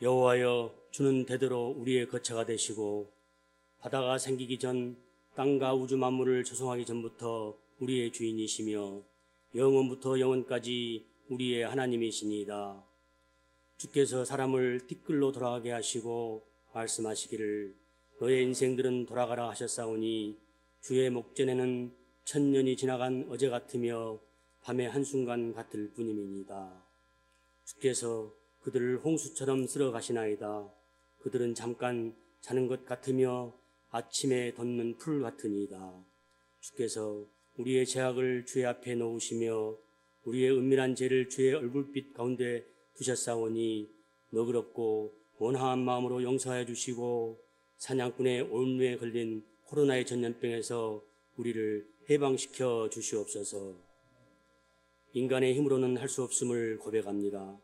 여호와여, 주는 대대로 우리의 거처가 되시고 바다가 생기기 전 땅과 우주 만물을 조성하기 전부터 우리의 주인이시며 영원부터 영원까지 우리의 하나님이시니이다. 주께서 사람을 띠끌로 돌아가게 하시고 말씀하시기를 너의 인생들은 돌아가라 하셨사오니 주의 목전에는 천년이 지나간 어제 같으며 밤의 한순간 같을 뿐임이니이다. 주께서 그들을 홍수처럼 쓸어 가시나이다. 그들은 잠깐 자는 것 같으며 아침에 돋는 풀 같으니이다. 주께서 우리의 죄악을 주의 앞에 놓으시며 우리의 은밀한 죄를 주의 얼굴빛 가운데 두셨사오니 너그럽고 원화한 마음으로 용서하여 주시고 사냥꾼의 올무에 걸린 코로나의 전염병에서 우리를 해방시켜 주시옵소서. 인간의 힘으로는 할 수 없음을 고백합니다.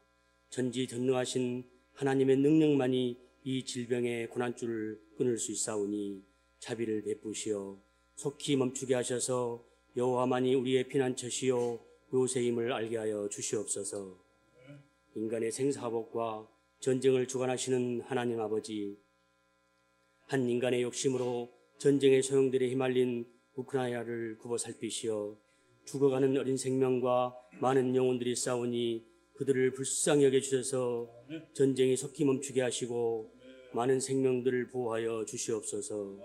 전지전능하신 하나님의 능력만이 이 질병의 고난줄을 끊을 수 있사오니 자비를 베푸시어 속히 멈추게 하셔서 여호와만이 우리의 피난처시요 요새임을 알게 하여 주시옵소서. 인간의 생사복과 전쟁을 주관하시는 하나님 아버지, 한 인간의 욕심으로 전쟁의 소용들에 휘말린 우크라이나를 굽어 살피시어 죽어가는 어린 생명과 많은 영혼들이 싸우니 그들을 불쌍히 여겨주셔서 전쟁이 속히 멈추게 하시고 많은 생명들을 보호하여 주시옵소서.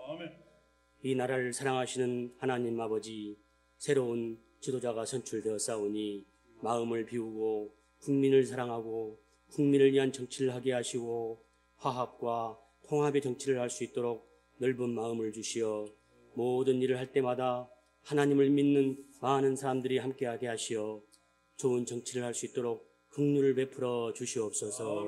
이 나라를 사랑하시는 하나님 아버지, 새로운 지도자가 선출되었사오니 마음을 비우고 국민을 사랑하고 국민을 위한 정치를 하게 하시고 화합과 통합의 정치를 할 수 있도록 넓은 마음을 주시어 모든 일을 할 때마다 하나님을 믿는 많은 사람들이 함께하게 하시어 좋은 정치를 할 수 있도록 긍휼을 베풀어 주시옵소서.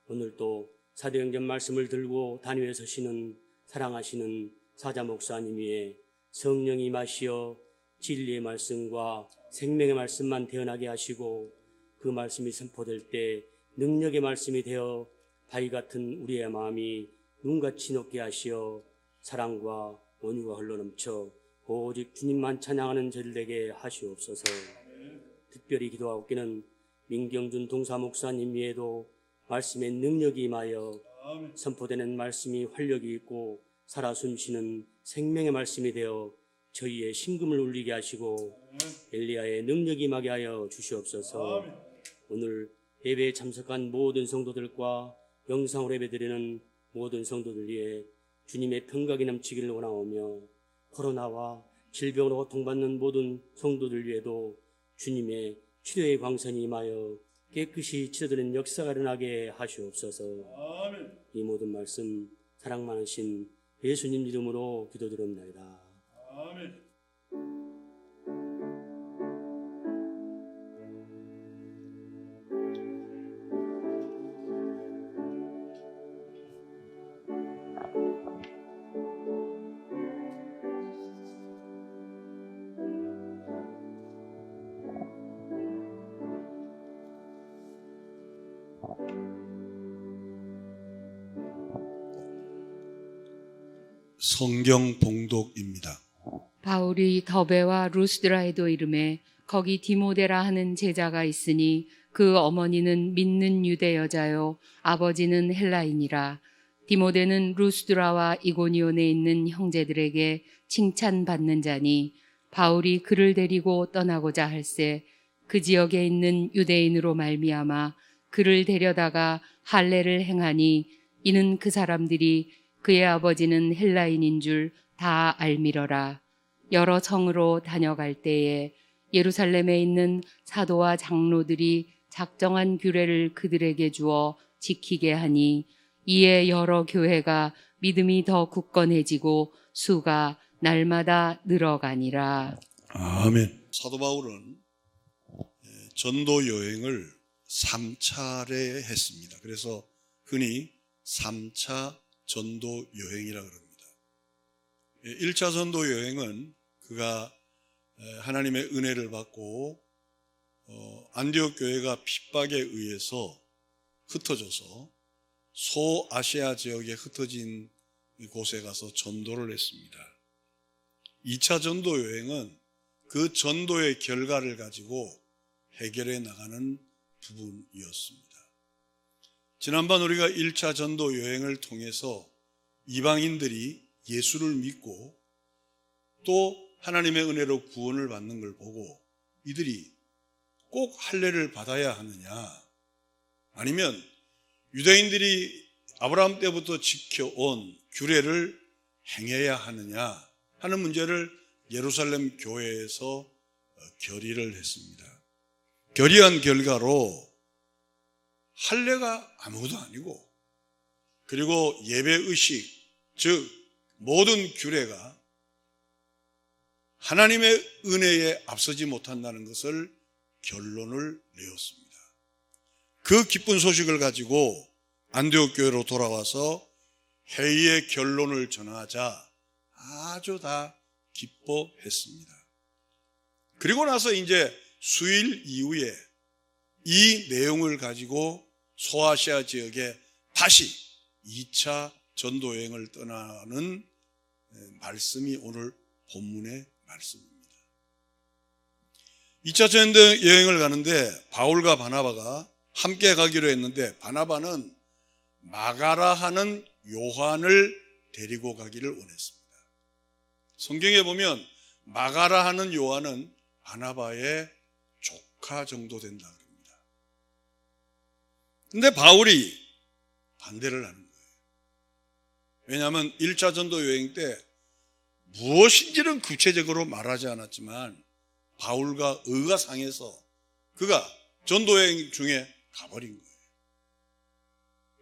오늘도 사도행전 말씀을 들고 단위에 서시는 사랑하시는 사자 목사님 위에 성령이 임하시어 진리의 말씀과 생명의 말씀만 태어나게 하시고 그 말씀이 선포될 때 능력의 말씀이 되어 바위 같은 우리의 마음이 눈같이 높게 하시어 사랑과 온유가 흘러넘쳐 오직 주님만 찬양하는 저들 되게 하시옵소서. 특별히 기도하옵기는 민경준 동사 목사님 위에도 말씀의 능력이 임하여 선포되는 말씀이 활력이 있고 살아 숨쉬는 생명의 말씀이 되어 저희의 심금을 울리게 하시고 엘리야의 능력이 임하게 하여 주시옵소서. 오늘 예배에 참석한 모든 성도들과 영상으로 예배드리는 모든 성도들 위해 주님의 평강이 넘치기를 원하오며 코로나와 질병으로 고통받는 모든 성도들 위에도 주님의 치료의 광선이 임하여 깨끗이 치료되는 역사가 일어나게 하시옵소서. 이 모든 말씀 사랑 많으신 예수님 이름으로 기도드립니다. 아멘. 성경 봉독입니다. 바울이 더베와 루스드라에도 이르매 거기 디모데라 하는 제자가 있으니 그 어머니는 믿는 유대 여자요 아버지는 헬라인이라. 디모데는 루스드라와 이고니온에 있는 형제들에게 칭찬받는 자니 바울이 그를 데리고 떠나고자 할새 그 지역에 있는 유대인으로 말미암아 그를 데려다가 할례를 행하니 이는 그 사람들이 그의 아버지는 헬라인인 줄 다 알미러라. 여러 성으로 다녀갈 때에 예루살렘에 있는 사도와 장로들이 작정한 규례를 그들에게 주어 지키게 하니 이에 여러 교회가 믿음이 더 굳건해지고 수가 날마다 늘어가니라. 아멘. 사도 바울은 전도 여행을 3차례 했습니다. 그래서 흔히 3차 전도 여행이라 그럽니다. 1차 전도 여행은 그가 하나님의 은혜를 받고 안디옥 교회가 핍박에 의해서 흩어져서 소아시아 지역에 흩어진 곳에 가서 전도를 했습니다. 2차 전도 여행은 그 전도의 결과를 가지고 해결해 나가는 부분이었습니다. 지난번 우리가 1차 전도 여행을 통해서 이방인들이 예수를 믿고 또 하나님의 은혜로 구원을 받는 걸 보고 이들이 꼭 할례를 받아야 하느냐, 아니면 유대인들이 아브라함 때부터 지켜온 규례를 행해야 하느냐 하는 문제를 예루살렘 교회에서 결의를 했습니다. 결의한 결과로 할례가 아무것도 아니고, 그리고 예배의식, 즉 모든 규례가 하나님의 은혜에 앞서지 못한다는 것을 결론을 내었습니다. 그 기쁜 소식을 가지고 안디옥 교회로 돌아와서 회의의 결론을 전하자 아주 다 기뻐했습니다. 그리고 나서 이제 수일 이후에 이 내용을 가지고 소아시아 지역에 다시 2차 전도 여행을 떠나는 말씀이 오늘 본문의 말씀입니다. 2차 전도 여행을 가는데 바울과 바나바가 함께 가기로 했는데, 바나바는 마가라 하는 요한을 데리고 가기를 원했습니다. 성경에 보면 마가라 하는 요한은 바나바의 조카 정도 된다 그럽니다. 근데 바울이 반대를 하는 거예요. 왜냐하면 1차 전도 여행 때 무엇인지는 구체적으로 말하지 않았지만 바울과 의가 상해서 그가 전도 여행 중에 가버린 거예요.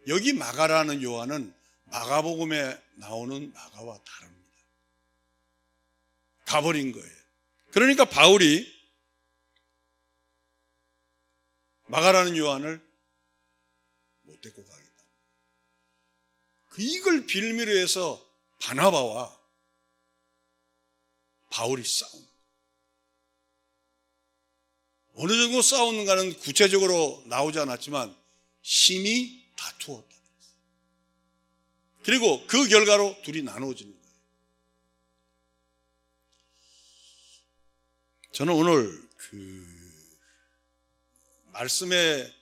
여기 마가라는 요한은 마가복음에 나오는 마가와 다릅니다. 가버린 거예요. 그러니까 바울이 마가라는 요한을 못 데리고 가겠다. 이걸 빌미로 해서 바나바와 바울이 싸운, 어느 정도 싸우는가는 구체적으로 나오지 않았지만 심히 다투었다. 그리고 그 결과로 둘이 나누어지는 거예요. 저는 오늘 그 말씀의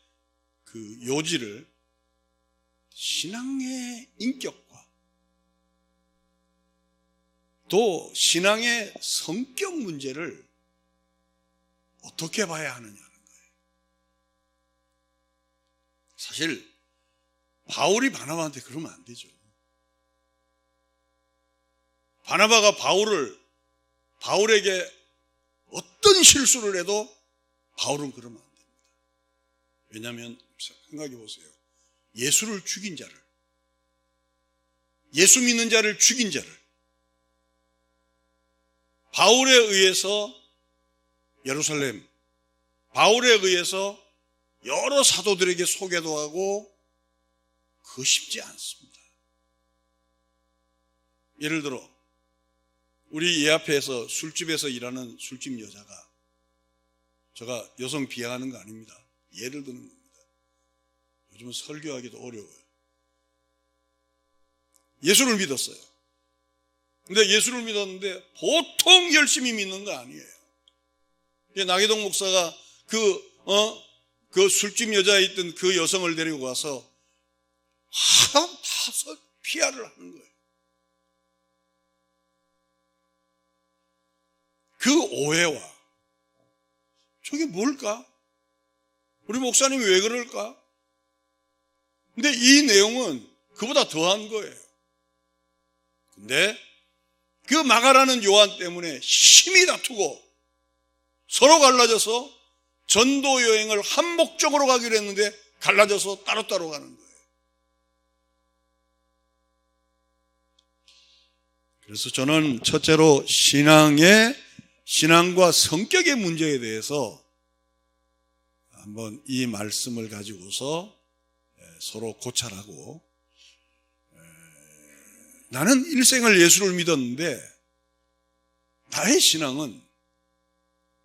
그 요지를 신앙의 인격과 또 신앙의 성격 문제를 어떻게 봐야 하느냐는 거예요. 사실 바울이 바나바한테 그러면 안 되죠. 바나바가 바울에게 어떤 실수를 해도 바울은 그러면 안 됩니다. 왜냐하면 생각해 보세요. 예수를 죽인 자를, 예수 믿는 자를 죽인 자를 바울에 의해서 예루살렘, 바울에 의해서 여러 사도들에게 소개도 하고, 그거 쉽지 않습니다. 예를 들어 우리 예 앞에서 술집에서 일하는 술집 여자가, 제가 여성 비하하는 거 아닙니다. 예를 드는 겁니다. 요즘은 설교하기도 어려워요. 예수를 믿었어요. 근데 예수를 믿었는데 보통 열심히 믿는 거 아니에요. 나기동 목사가 그 술집 여자에 있던 그 여성을 데리고 가서 다서 피아를 하는 거예요. 그 오해와 저게 뭘까? 우리 목사님이 왜 그럴까? 근데 이 내용은 그보다 더한 거예요. 근데 그 마가라는 요한 때문에 심히 다투고 서로 갈라져서 전도 여행을 한 목적으로 가기로 했는데 갈라져서 따로따로 가는 거예요. 그래서 저는 첫째로 신앙과 성격의 문제에 대해서 한번 이 말씀을 가지고서 서로 고찰하고, 나는 일생을 예수를 믿었는데 나의 신앙은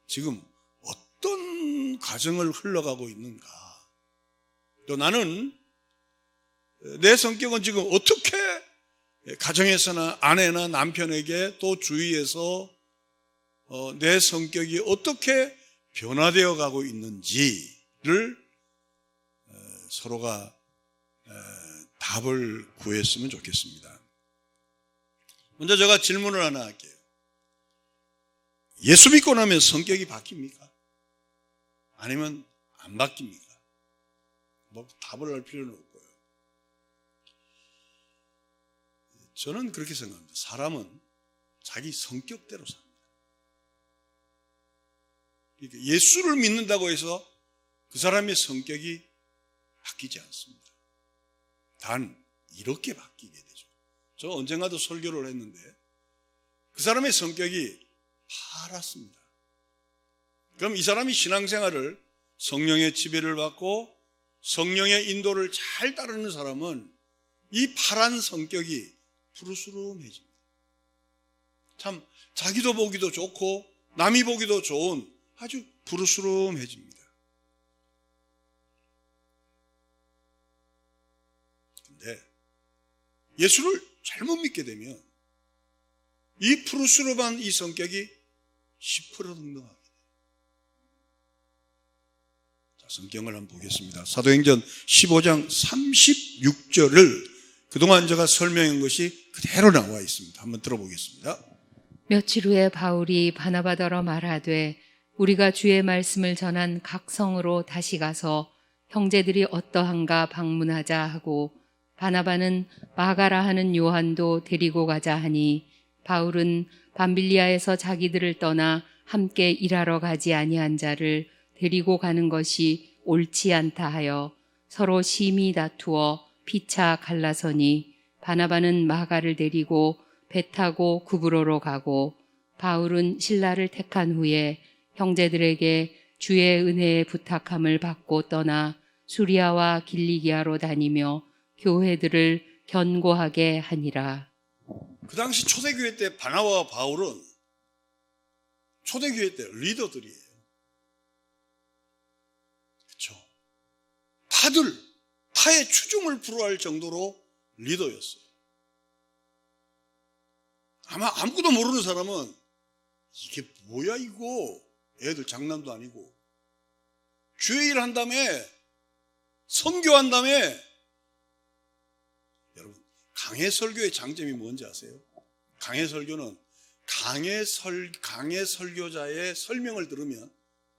지금 어떤 과정을 흘러가고 있는가, 또 나는 내 성격은 지금 어떻게 가정에서나 아내나 남편에게 또 주위에서 내 성격이 어떻게 변화되어 가고 있는지를 서로가 답을 구했으면 좋겠습니다. 먼저 제가 질문을 하나 할게요. 예수 믿고 나면 성격이 바뀝니까? 아니면 안 바뀝니까? 뭐 답을 할 필요는 없고요. 저는 그렇게 생각합니다. 사람은 자기 성격대로 삽니다. 그러니까 예수를 믿는다고 해서 그 사람의 성격이 바뀌지 않습니다. 단 이렇게 바뀌게 되죠. 저 언젠가도 설교를 했는데 그 사람의 성격이 파랗습니다. 그럼 이 사람이 신앙생활을 성령의 지배를 받고 성령의 인도를 잘 따르는 사람은 이 파란 성격이 푸르스름해집니다. 참 자기도 보기도 좋고 남이 보기도 좋은 아주 푸르스름해집니다. 근데 예수를 잘못 믿게 되면 이 푸르스름한 이 성격이 시퍼러등등하게 돼요. 자, 성경을 한번 보겠습니다. 사도행전 15장 36절을 그동안 제가 설명한 것이 그대로 나와 있습니다. 한번 들어보겠습니다. 며칠 후에 바울이 바나바더러 말하되 우리가 주의 말씀을 전한 각 성으로 다시 가서 형제들이 어떠한가 방문하자 하고 바나바는 마가라 하는 요한도 데리고 가자 하니 바울은 밤빌리아에서 자기들을 떠나 함께 일하러 가지 아니한 자를 데리고 가는 것이 옳지 않다 하여 서로 심히 다투어 피차 갈라서니 바나바는 마가를 데리고 배 타고 구브로로 가고 바울은 신라를 택한 후에 형제들에게 주의 은혜의 부탁함을 받고 떠나 수리아와 길리기아로 다니며 교회들을 견고하게 하니라. 그 당시 초대교회 때 바나바와 바울은 초대교회 때 리더들이에요. 그렇죠? 타의 추종을 불허할 정도로 리더였어요. 아마 아무것도 모르는 사람은 이게 뭐야 이거, 애들 장난도 아니고 주의 일 한 다음에 선교한 다음에, 여러분 강해 설교의 장점이 뭔지 아세요? 강해 설교는 강해 설교자의 설명을 들으면,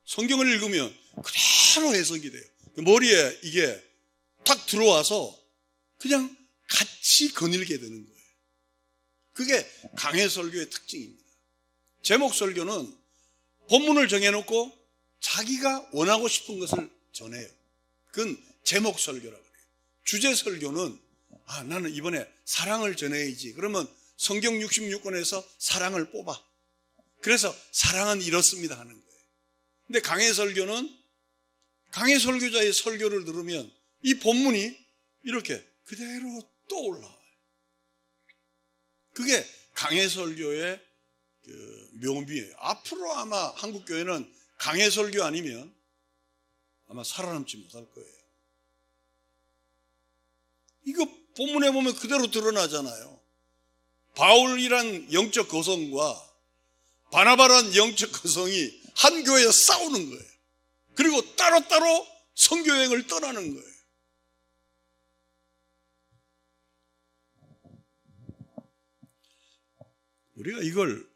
성경을 읽으면 그대로 해석이 돼요. 머리에 이게 딱 들어와서 그냥 같이 거닐게 되는 거예요. 그게 강해 설교의 특징입니다. 제목 설교는 본문을 정해놓고 자기가 원하고 싶은 것을 전해요. 그건 제목 설교라고 그래요. 주제 설교는 나는 이번에 사랑을 전해야지. 그러면 성경 66권에서 사랑을 뽑아. 그래서 사랑은 이렇습니다 하는 거예요. 근데 강해 설교는 강해 설교자의 설교를 들으면 이 본문이 이렇게 그대로 떠올라와요. 그게 강해 설교의 묘미예요. 앞으로 아마 한국 교회는 강해 설교 아니면 아마 살아남지 못할 거예요. 이거 본문에 보면 그대로 드러나잖아요. 바울이란 영적 거성과 바나바란 영적 거성이 한 교회에 싸우는 거예요. 그리고 따로따로 선교여행을 떠나는 거예요. 우리가 이걸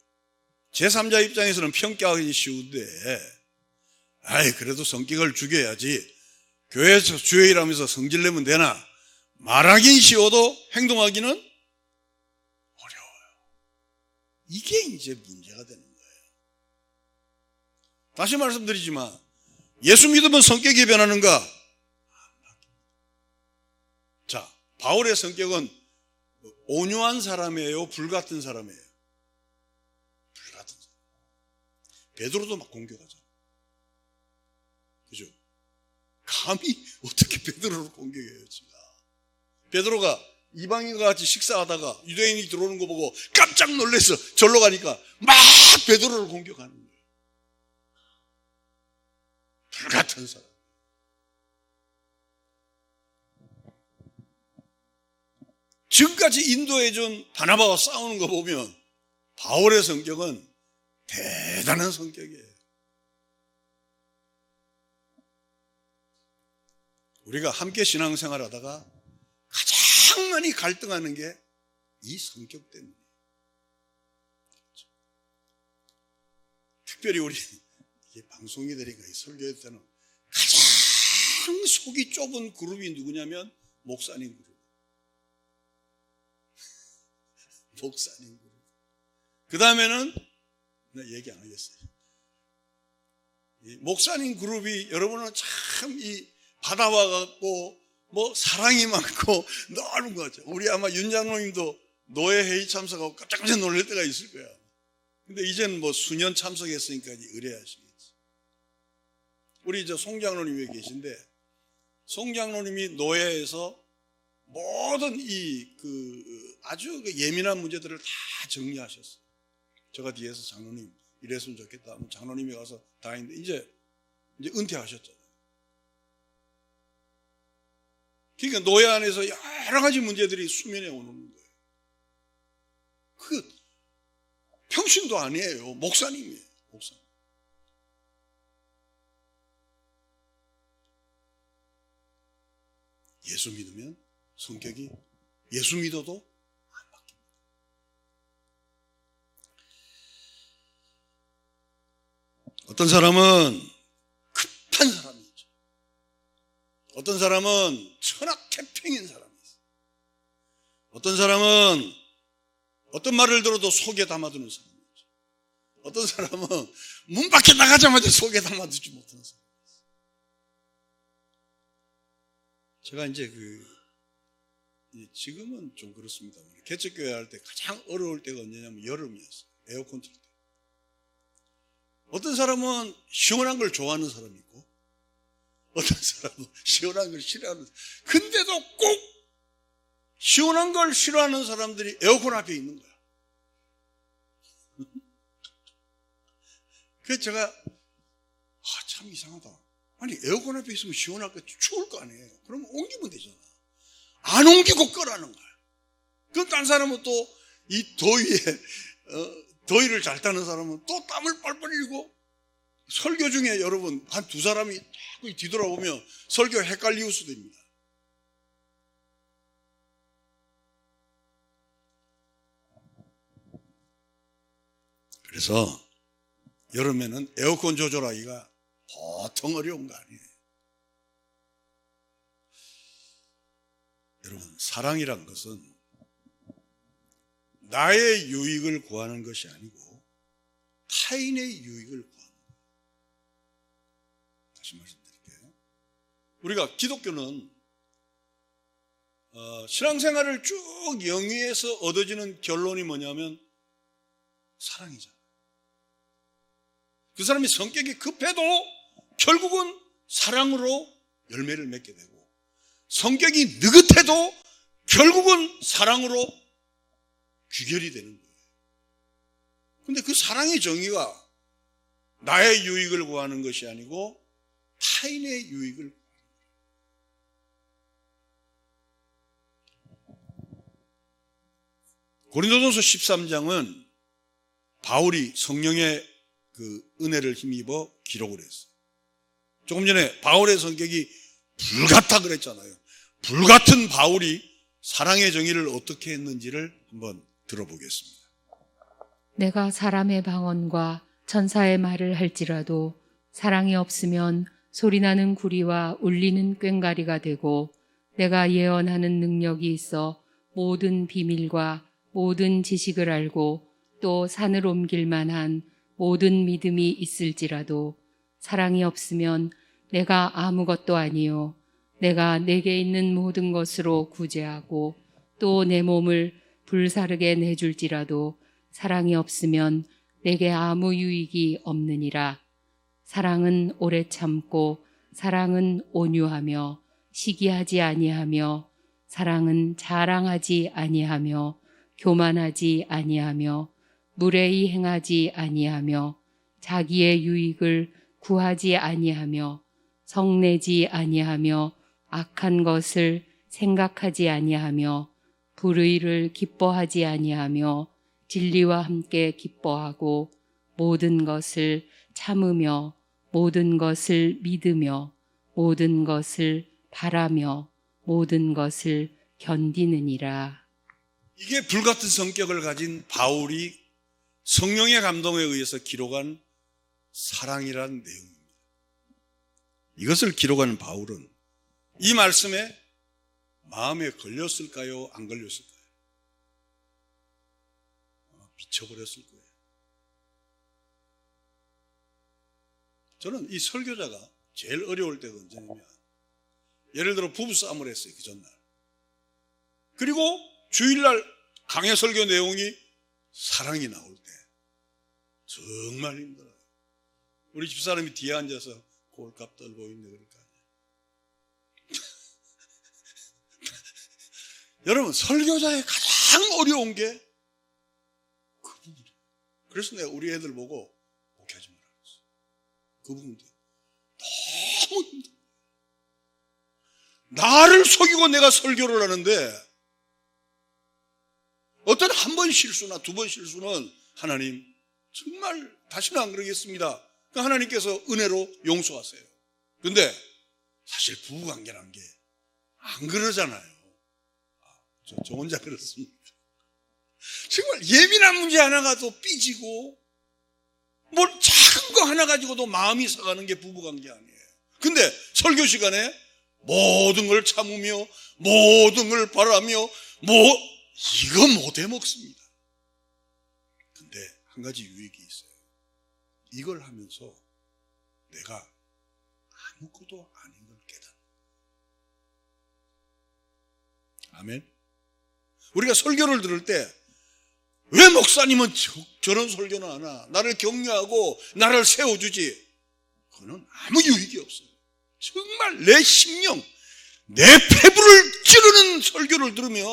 제3자 입장에서는 평가하기 쉬운데, 그래도 성격을 죽여야지, 교회에서 주의 일하면서 성질내면 되나, 말하긴 쉬워도 행동하기는 어려워요. 이게 이제 문제가 되는 거예요. 다시 말씀드리지만 예수 믿으면 성격이 변하는가? 자, 바울의 성격은 온유한 사람이에요? 불같은 사람이에요? 불같은 사람. 베드로도 막 공격하잖아요. 그죠? 감히 어떻게 베드로를 공격해요, 지금? 베드로가 이방인과 같이 식사하다가 유대인이 들어오는 거 보고 깜짝 놀라서 절로 가니까 막 베드로를 공격하는 거예요. 불같은 사람. 지금까지 인도해준 바나바와 싸우는 거 보면 바울의 성격은 대단한 성격이에요. 우리가 함께 신앙생활 하다가 가장 많이 갈등하는 게 이 성격 때문이에요. 특별히 우리 방송이 되니까 설교할 때는 가장 속이 좁은 그룹이 누구냐면 목사님 그룹. 목사님 그룹. 그 다음에는 나 얘기 안 하겠어요. 이 목사님 그룹이 여러분은 참 이 바다와 같고 뭐 사랑이 많고 넓은 것 같죠. 우리 아마 윤 장로님도 노예 회의 참석하고 깜짝깜짝 놀랄 때가 있을 거야. 근데 이제는 뭐 수년 참석했으니까 의뢰하시겠지. 우리 송 장로님이 계신데, 송 장로님이 노예에서 모든 아주 예민한 문제들을 다 정리하셨어요. 제가 뒤에서 장로님 이랬으면 좋겠다 하면 장로님이 가서 다 했는데 이제 은퇴하셨잖아요. 그러니까 노예 안에서 여러 가지 문제들이 수면에 오는 거예요. 그 평신도 아니에요. 목사님이에요. 목사님. 예수 믿으면 성격이 예수 믿어도 안 바뀝니다. 어떤 사람은 급한 사람이 있죠. 어떤 사람은 천하태평인 사람이 있어요. 어떤 사람은 어떤 말을 들어도 속에 담아두는 사람이 있죠. 어떤 사람은 문 밖에 나가자마자 속에 담아두지 못하는 사람이 있어요. 제가 이제 지금은 좀 그렇습니다. 개척교회 할 때 가장 어려울 때가 언제냐면 여름이었어요. 에어컨 틀 때. 어떤 사람은 시원한 걸 좋아하는 사람이 있고, 어떤 사람은 시원한 걸 싫어하는 사람. 근데도 꼭 시원한 걸 싫어하는 사람들이 에어컨 앞에 있는 거야. 그래서 제가 참 이상하다. 아니 에어컨 앞에 있으면 시원할 거 추울 거 아니에요. 그러면 옮기면 되잖아. 안 옮기고 끄라는 거야. 그럼 딴 사람은 또 이 더위에 더위를 잘 타는 사람은 또 땀을 뻘뻘 흘리고, 설교 중에 여러분 한 두 사람이 자꾸 뒤돌아보며 설교 헷갈리울 수도 있습니다. 그래서 여름에는 에어컨 조절하기가 보통 어려운 거 아니에요. 여러분, 사랑이란 것은 나의 유익을 구하는 것이 아니고 타인의 유익을 구하는 거예요. 다시 말씀드릴게요. 우리가 기독교는 신앙생활을 쭉 영위해서 얻어지는 결론이 뭐냐면 사랑이잖아요. 그 사람이 성격이 급해도 결국은 사랑으로 열매를 맺게 되고, 성격이 느긋해도 결국은 사랑으로 귀결이 되는 거예요. 근데 그 사랑의 정의가 나의 유익을 구하는 것이 아니고 타인의 유익을 구하는 거예요. 고린도전서 13장은 바울이 성령의 은혜를 힘입어 기록을 했어요. 조금 전에 바울의 성격이 불같다 그랬잖아요. 불같은 바울이 사랑의 정의를 어떻게 했는지를 한번 들어보겠습니다. 내가 사람의 방언과 천사의 말을 할지라도 사랑이 없으면 소리나는 구리와 울리는 꽹과리가 되고, 내가 예언하는 능력이 있어 모든 비밀과 모든 지식을 알고 또 산을 옮길 만한 모든 믿음이 있을지라도 사랑이 없으면 내가 아무것도 아니요 내가 내게 있는 모든 것으로 구제하고 또 내 몸을 불사르게 내줄지라도 사랑이 없으면 내게 아무 유익이 없느니라. 사랑은 오래 참고 사랑은 온유하며 시기하지 아니하며 사랑은 자랑하지 아니하며 교만하지 아니하며 무례히 행하지 아니하며 자기의 유익을 구하지 아니하며 성내지 아니하며 악한 것을 생각하지 아니하며 불의를 기뻐하지 아니하며 진리와 함께 기뻐하고 모든 것을 참으며 모든 것을 믿으며 모든 것을 바라며 모든 것을 견디느니라. 이게 불같은 성격을 가진 바울이 성령의 감동에 의해서 기록한 사랑이라는 내용입니다. 이것을 기록하는 바울은 이 말씀에 마음에 걸렸을까요? 안 걸렸을까요? 미쳐버렸을 거예요. 저는 이 설교자가 제일 어려울 때가 언제냐면, 예를 들어 부부싸움을 했어요, 그 전날. 그리고 주일날 강해 설교 내용이 사랑이 나올 때 정말 힘들어요. 우리 집사람이 뒤에 앉아서 골값 떨고 있네, 그러니까. 여러분, 설교자의 가장 어려운 게 그 부분이에요. 그래서 내가 우리 애들 보고 목회하지 말라 그랬어요. 그 부분도 너무 힘들어요. 나를 속이고 내가 설교를 하는데 어떤 한 번 실수나 두 번 실수는 하나님 정말 다시는 안 그러겠습니다. 하나님께서 은혜로 용서하세요. 그런데 사실 부부관계라는 게 안 그러잖아요. 저 혼자 그렇습니다. 정말 예민한 문제 하나가 또 삐지고 뭘 작은 거 하나 가지고도 마음이 상하는 게 부부관계 아니에요. 근데 설교 시간에 모든 걸 참으며 모든 걸 바라며 이거 못 해먹습니다. 근데 한 가지 유익이 있어요. 이걸 하면서 내가 아무것도 아닌 걸 깨닫는. 아멘. 우리가 설교를 들을 때 왜 목사님은 저런 설교는 안 하나? 나를 격려하고 나를 세워주지. 그거는 아무 유익이 없어요. 정말 내 심령, 내 폐부를 찌르는 설교를 들으며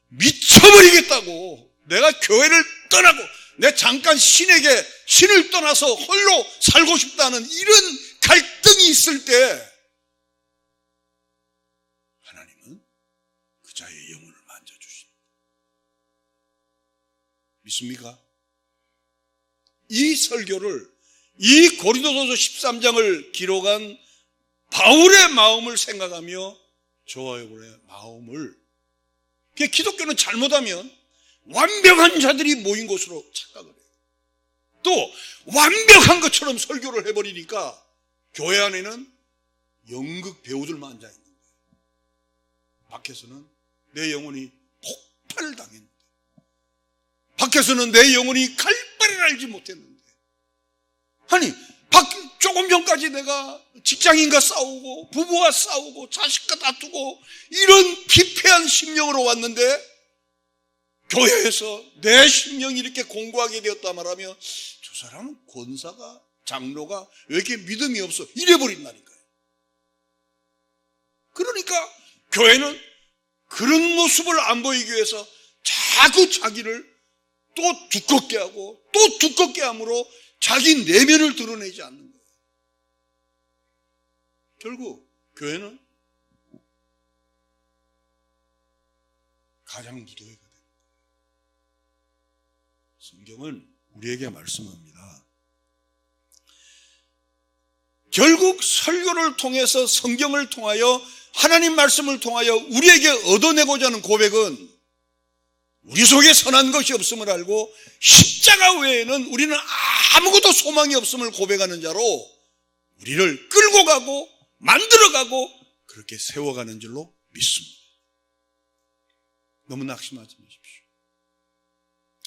미쳐버리겠다고, 내가 교회를 떠나고 내 잠깐 신을 떠나서 홀로 살고 싶다는 이런 갈등이 있을 때 하나님은 그 자의 영혼을 만져주십니다. 믿습니까? 이 설교를, 이 고린도전서 13장을 기록한 바울의 마음을 생각하며 저와 여러분의 마음을, 기독교는 잘못하면 완벽한 자들이 모인 곳으로 착각을 해요. 또 완벽한 것처럼 설교를 해버리니까 교회 안에는 연극 배우들만 앉아있는 거예요. 밖에서는 내 영혼이 폭발을 당했는데, 밖에서는 내 영혼이 갈 바를 알지 못했는데, 아니 조금 전까지 내가 직장인과 싸우고 부부와 싸우고 자식과 다투고 이런 피폐한 심령으로 왔는데, 교회에서 내 심령이 이렇게 공고하게 되었다 말하면 저 사람은 권사가, 장로가 왜 이렇게 믿음이 없어 이래버린다니까요. 그러니까 교회는 그런 모습을 안 보이기 위해서 자꾸 자기를 또 두껍게 하고 또 두껍게 함으로 자기 내면을 드러내지 않는 거예요. 결국 교회는 가장 무도회가 됩니다. 성경은 우리에게 말씀합니다. 결국 설교를 통해서, 성경을 통하여, 하나님 말씀을 통하여 우리에게 얻어내고자 하는 고백은 우리 속에 선한 것이 없음을 알고 십자가 외에는 우리는 아무것도 소망이 없음을 고백하는 자로 우리를 끌고 가고 만들어가고 그렇게 세워가는 줄로 믿습니다. 너무 낙심하지 마십시오.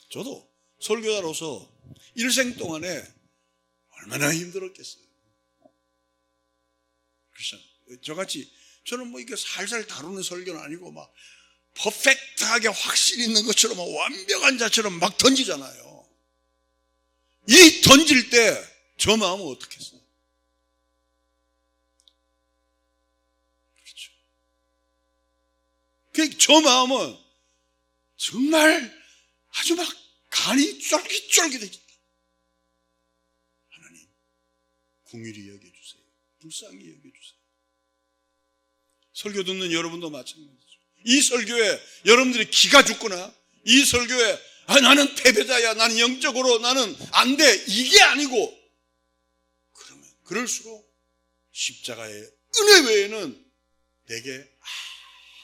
저도 설교자로서 일생 동안에 얼마나 힘들었겠어요. 그렇죠? 저같이 저는 이게 살살 다루는 설교는 아니고 막 퍼펙트하게 확신 있는 것처럼 완벽한 자처럼 막 던지잖아요. 이 던질 때 저 마음은 어떻겠어요? 그렇죠. 저 마음은 정말 아주 막 간이 쫄깃쫄깃해진다. 하나님, 긍휼히 여겨주세요. 불쌍히 여겨주세요. 설교 듣는 여러분도 마찬가지죠. 이 설교에 여러분들이 기가 죽거나, 이 설교에 나는 패배자야, 나는 영적으로 나는 안 돼, 이게 아니고, 그럴수록 십자가의 은혜 외에는 내게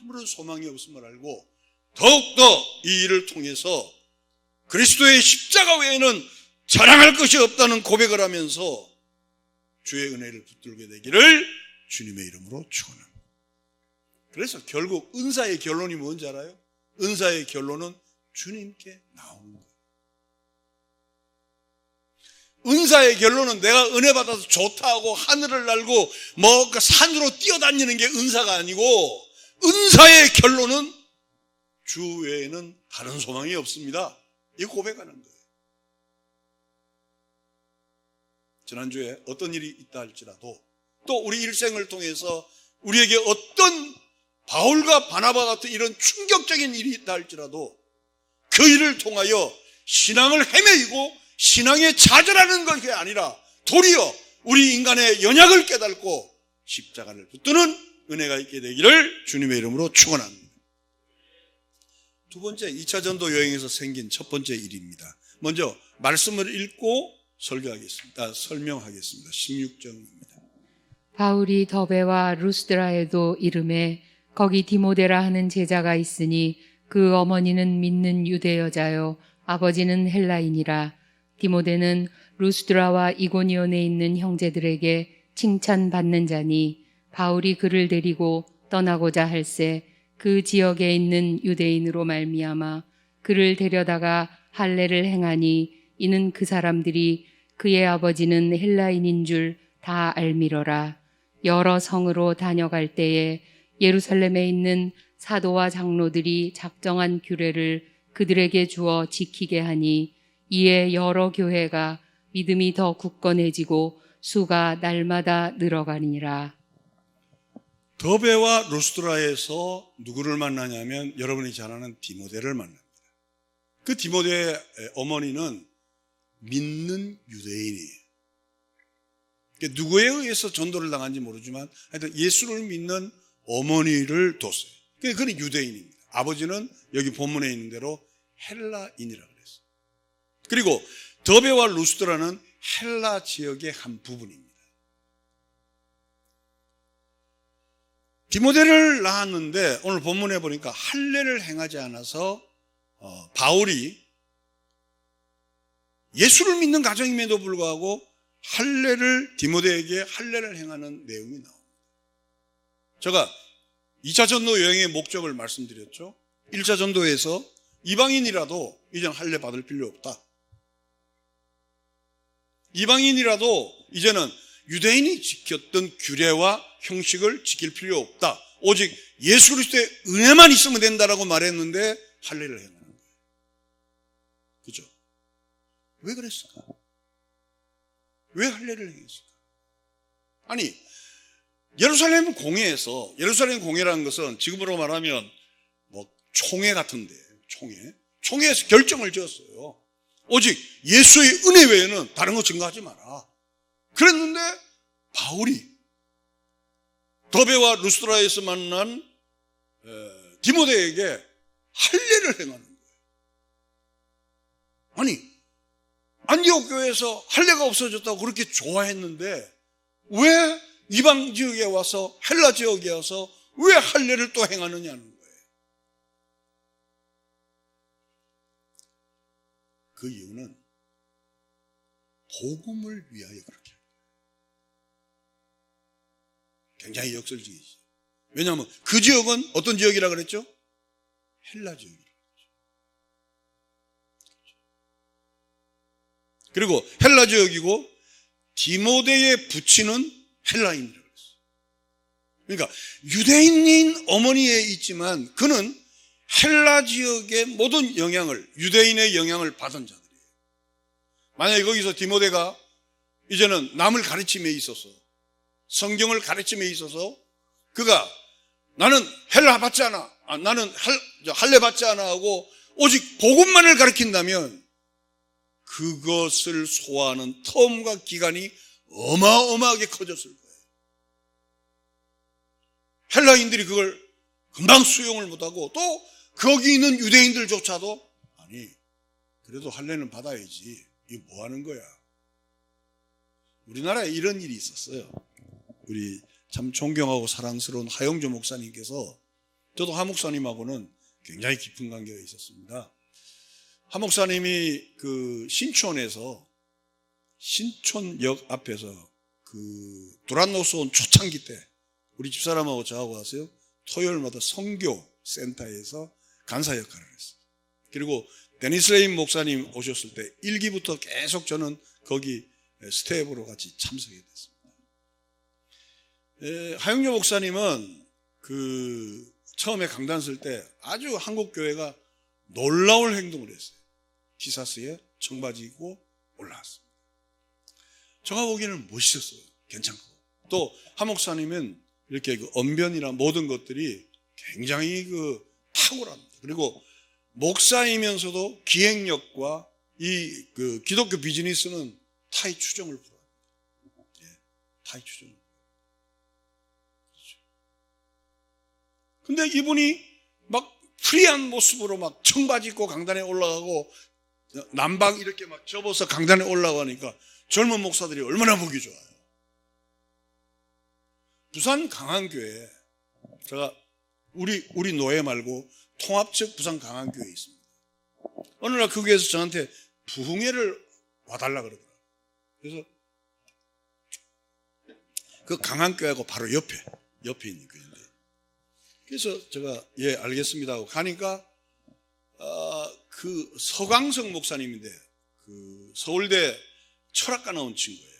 아무런 소망이 없음을 알고 더욱더 이 일을 통해서 그리스도의 십자가 외에는 자랑할 것이 없다는 고백을 하면서 주의 은혜를 붙들게 되기를 주님의 이름으로 축원합니다. 그래서 결국 은사의 결론이 뭔지 알아요? 은사의 결론은 주님께 나오는 거예요. 은사의 결론은 내가 은혜 받아서 좋다 하고 하늘을 날고 뭐 산으로 뛰어다니는 게 은사가 아니고, 은사의 결론은 주 외에는 다른 소망이 없습니다. 이 고백하는 거예요. 지난주에 어떤 일이 있다 할지라도, 또 우리 일생을 통해서 우리에게 어떤 바울과 바나바 같은 이런 충격적인 일이 있다 할지라도 그 일을 통하여 신앙을 헤매이고 신앙에 좌절하는 것이 아니라 도리어 우리 인간의 연약을 깨닫고 십자가를 붙드는 은혜가 있게 되기를 주님의 이름으로 축원합니다. 두 번째, 2차 전도 여행에서 생긴 첫 번째 일입니다. 먼저 말씀을 읽고 설명하겠습니다. 16절입니다. 바울이 더베와 루스드라에도 이름에 거기 디모데라 하는 제자가 있으니 그 어머니는 믿는 유대 여자요 아버지는 헬라인이라. 디모데는 루스드라와 이고니온에 있는 형제들에게 칭찬받는 자니 바울이 그를 데리고 떠나고자 할새 그 지역에 있는 유대인으로 말미암아 그를 데려다가 할례를 행하니 이는 그 사람들이 그의 아버지는 헬라인인 줄 다 알미러라. 여러 성으로 다녀갈 때에 예루살렘에 있는 사도와 장로들이 작정한 규례를 그들에게 주어 지키게 하니 이에 여러 교회가 믿음이 더 굳건해지고 수가 날마다 늘어가니라. 더베와 루스드라에서 누구를 만나냐면 여러분이 잘 아는 디모데를 만납니다. 그 디모데의 어머니는 믿는 유대인이에요. 누구에 의해서 전도를 당한지 모르지만 하여튼 예수를 믿는 어머니를 뒀어요. 그는 유대인입니다. 아버지는 여기 본문에 있는 대로 헬라인이라고 그랬어요. 그리고 더베와 루스드라는 헬라 지역의 한 부분입니다. 디모데를 낳았는데 오늘 본문에 보니까 할례를 행하지 않아서 바울이 예수를 믿는 가정임에도 불구하고 디모데에게 할례를 행하는 내용이 나옵니다. 제가 2차 전도 여행의 목적을 말씀드렸죠. 1차 전도에서 이방인이라도 이제는 할례 받을 필요 없다. 이방인이라도 이제는 유대인이 지켰던 규례와 형식을 지킬 필요 없다. 오직 예수 그리스도의 은혜만 있으면 된다라고 말했는데 할례를 행하는 거예요. 그죠? 왜 그랬을까? 왜 할례를 행했을까? 아니, 예루살렘 공회에서, 예루살렘 공회라는 것은 지금으로 말하면 뭐 총회 같은데, 총회에서 결정을 지었어요. 오직 예수의 은혜 외에는 다른 거 증거하지 마라. 그랬는데 바울이 더베와 루스드라에서 만난 디모데에게 할례를 행하는 거예요. 아니, 안디옥 교회에서 할례가 없어졌다고 그렇게 좋아했는데 왜 이방 지역에 와서, 헬라 지역에 와서 왜 할례를 또 행하느냐는 거예요. 그 이유는 복음을 위하여 그렇게 합니다. 굉장히 역설적이죠. 왜냐하면 그 지역은 어떤 지역이라 그랬죠? 헬라 지역이라고 그랬죠. 그리고 헬라 지역이고 디모데의 부친은 헬라인이라고 그랬어요. 그러니까 유대인인 어머니에 있지만 그는 헬라 지역의 모든 영향을, 유대인의 영향을 받은 자들이에요. 만약에 거기서 디모데가 이제는 남을 가르침에 있어서, 성경을 가르침에 있어서 그가 나는 헬라 받지 않아, 나는 할례 받지 않아 하고 오직 복음만을 가르친다면 그것을 소화하는 텀과 기간이 어마어마하게 커졌을 거예요. 헬라인들이 그걸 금방 수용을 못하고 또 거기 있는 유대인들조차도 아니, 그래도 할례는 받아야지. 이거 뭐 하는 거야? 우리나라에 이런 일이 있었어요. 우리 참 존경하고 사랑스러운 하영조 목사님께서 저도 하 목사님하고는 굉장히 깊은 관계가 있었습니다. 하 목사님이 그 신촌역 앞에서 그 두란노스온 초창기 때 우리 집사람하고 저하고 왔어요. 토요일마다 선교 센터에서 간사 역할을 했어요. 그리고 데니스 레인 목사님 오셨을 때 1기부터 계속 저는 거기 스텝으로 같이 참석해 됐습니다. 하영조 목사님은 그 처음에 강단 쓸 때 아주 한국 교회가 놀라울 행동을 했어요. 티사스에 청바지 입고 올라왔습니다. 제가 보기에는 멋있었어요. 괜찮고. 또 하 목사님은 이렇게 그 언변이나 모든 것들이 굉장히 그 탁월합니다. 그리고 목사이면서도 기획력과 이 그 기독교 비즈니스는 타의 추종을 불허합니다. 예, 타의 추종을. 그렇죠. 근데 이분이 막 프리한 모습으로 막 청바지 입고 강단에 올라가고 남방 이렇게 막 접어서 강단에 올라가니까 젊은 목사들이 얼마나 보기 좋아요. 부산 강한교회, 제가 우리 노예 말고 통합적 부산 강한교회에 있습니다. 어느 날 그 교회에서 저한테 부흥회를 와달라 그러더라고요. 그래서 그 강한교회하고 바로 옆에 있는 교회인데, 그래서 제가 예 알겠습니다 하고 가니까 그 서광석 목사님인데 그 서울대 철학과 나온 친구예요.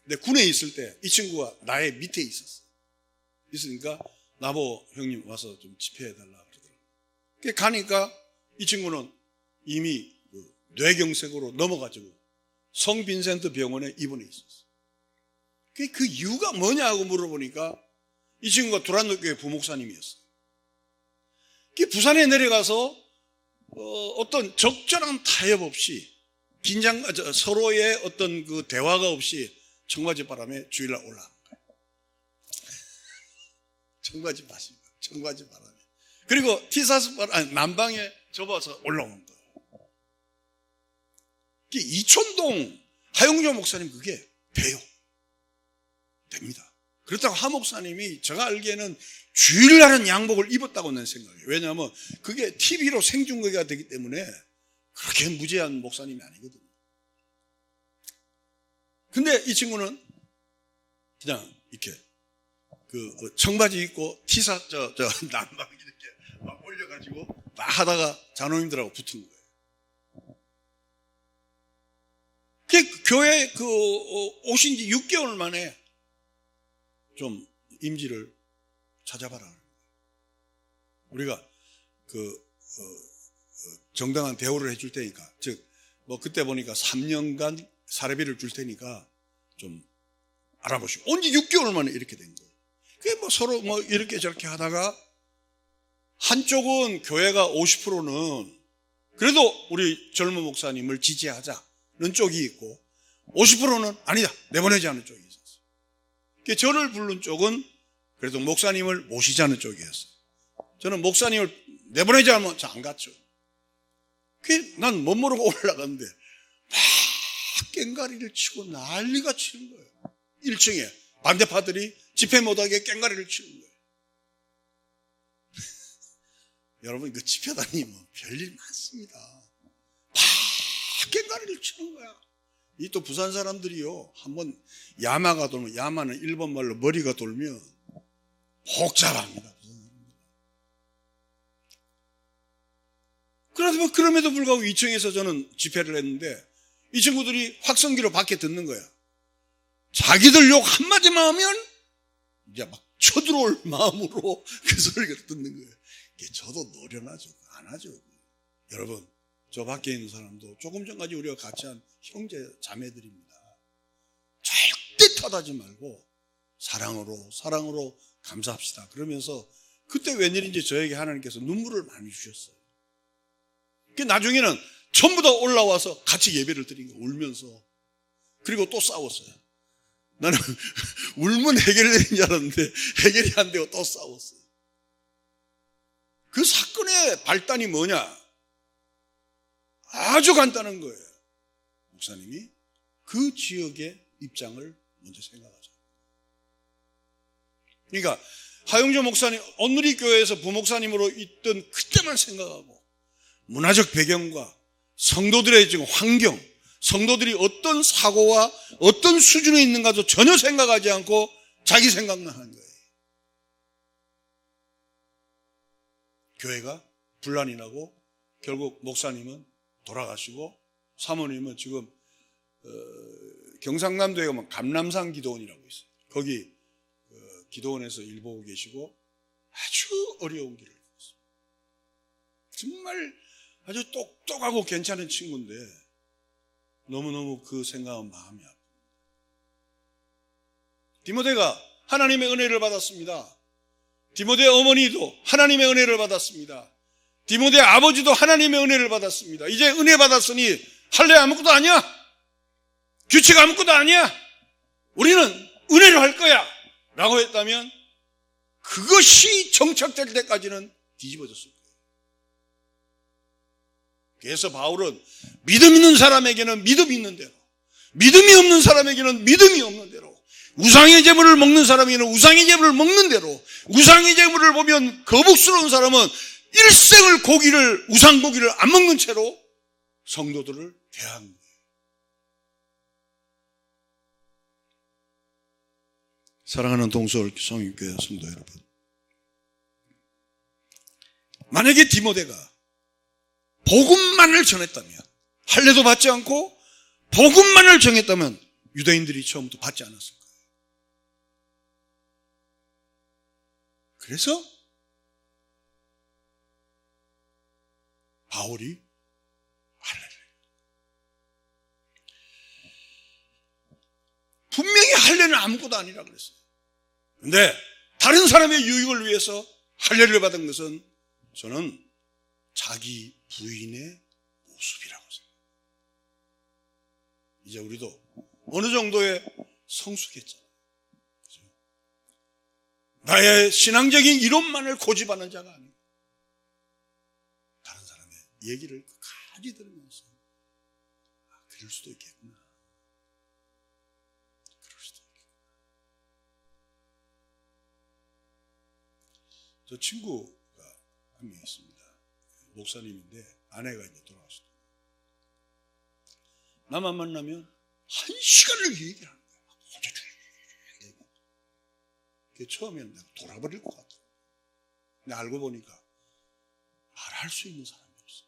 근데 군에 있을 때 이 친구가 나의 밑에 있었어요. 있으니까 나보고 형님 와서 좀 집회해달라 그러더라고요. 가니까 이 친구는 이미 그 뇌경색으로 넘어가지고 성빈센트 병원에 입원해 있었어요. 그 이유가 뭐냐고 물어보니까 이 친구가 두란노교회 부목사님이었어요. 부산에 내려가서 어떤 적절한 타협 없이 서로의 어떤 그 대화가 없이 청바지 바람에 주일날 올라간 거예요. 청바지 바람에. 그리고 티사스 남방에 접어서 올라온 거예요. 이촌동 하용조 목사님 그게 돼요. 됩니다. 그렇다고 하 목사님이 제가 알기에는 주일날은 양복을 입었다고 난 생각해요. 왜냐하면 그게 TV로 생중계가 되기 때문에 그렇게 무죄한 목사님이 아니거든요. 근데 이 친구는 그냥 이렇게 그 청바지 입고 티사 남방 이렇게 막 올려가지고 막 하다가 장로님들하고 붙은 거예요. 교회 오신 지 6개월 만에 좀 임지를 찾아봐라. 우리가 정당한 대우를 해줄 테니까, 즉 뭐 그때 보니까 3년간 사례비를 줄 테니까 좀 알아보시고. 온 지 6개월 만에 이렇게 된 거예요. 그게 뭐 서로 뭐 이렇게 저렇게 하다가 한쪽은 교회가 50%는 그래도 우리 젊은 목사님을 지지하자는 쪽이 있고 50%는 아니다 내보내지 않은 쪽이 있었어요. 저를 부른 쪽은 그래도 목사님을 모시자는 쪽이었어요. 저는 목사님을 내보내지 않으면 저 안 갔죠. 난 못 모르고 올라갔는데 막 깽가리를 치고 난리가 치는 거예요. 1층에 반대파들이 집회 못하게 깽가리를 치는 거예요. 여러분 그 집회 다니면 별일 많습니다. 막 깽가리를 치는 거야. 이 또 부산 사람들이요, 한번 야마가 돌면, 야마는 일본 말로 머리가 돌면 복잡합니다. 그럼에도 불구하고 2층에서 저는 집회를 했는데 이 친구들이 확성기로 밖에 듣는 거야. 자기들 욕 한마디만 하면 이제 막 쳐들어올 마음으로 그 소리를 듣는 거예요. 저도 노련하죠. 안 하죠. 여러분, 저 밖에 있는 사람도 조금 전까지 우리가 같이 한 형제 자매들입니다. 절대 탓하지 말고 사랑으로 감사합시다. 그러면서 그때 웬일인지 저에게 하나님께서 눈물을 많이 주셨어요. 나중에는 전부 다 올라와서 같이 예배를 드린 거예요. 울면서. 그리고 또 싸웠어요. 나는 울면 해결되는 줄 알았는데 해결이 안 되고 또 싸웠어요. 그 사건의 발단이 뭐냐? 아주 간단한 거예요. 목사님이 그 지역의 입장을 먼저 생각하자. 그러니까 하용조 목사님, 온누리 교회에서 부목사님으로 있던 그때만 생각하고 문화적 배경과 성도들의 지금 환경, 성도들이 어떤 사고와 어떤 수준에 있는가도 전혀 생각하지 않고 자기 생각만 하는 거예요. 교회가 분란이 나고 결국 목사님은 돌아가시고 사모님은 지금 경상남도에 가면 감남산 기도원이라고 있어요. 거기 기도원에서 일 보고 계시고 아주 어려운 길을 걸었습니다. 정말 아주 똑똑하고 괜찮은 친구인데 너무너무 그 생각은 마음이 아픕니다. 디모데가 하나님의 은혜를 받았습니다. 디모데 어머니도 하나님의 은혜를 받았습니다. 디모데 아버지도 하나님의 은혜를 받았습니다. 이제 은혜 받았으니 할례 아무것도 아니야. 규칙 아무것도 아니야. 우리는 은혜로 할 거야 라고 했다면 그것이 정착될 때까지는 뒤집어졌을 거예요. 그래서 바울은 믿음 있는 사람에게는 믿음이 있는 대로, 믿음이 없는 사람에게는 믿음이 없는 대로, 우상의 제물을 먹는 사람에게는 우상의 제물을 먹는 대로, 우상의 제물을 보면 거북스러운 사람은 일생을 우상 고기를 안 먹는 채로 성도들을 대하는 거예요. 사랑하는 동서울 성육교회 성도 여러분, 만약에 디모데가 복음만을 전했다면, 할례도 받지 않고 복음만을 정했다면 유대인들이 처음부터 받지 않았을 거예요. 그래서 바울이 할례를, 분명히 할례는 아무것도 아니라 그랬어요. 그런데 다른 사람의 유익을 위해서 할례를 받은 것은 저는 자기 부인의 모습이라고 생각해요. 이제 우리도 어느 정도의 성숙했잖아요. 그렇죠? 나의 신앙적인 이론만을 고집하는 자가 아니고 다른 사람의 얘기를 끝까지 들으면서 그럴 수도 있겠구나. 그럴 수도 있겠구나. 저 친구가 한 명 있습니다. 목사님인데 아내가 이제 돌아왔어요. 나만 만나면 1시간을 얘기를 하는 거야. 그게 처음에는 내가 돌아버릴 것 같아. 근데 알고 보니까 말할 수 있는 사람이었어.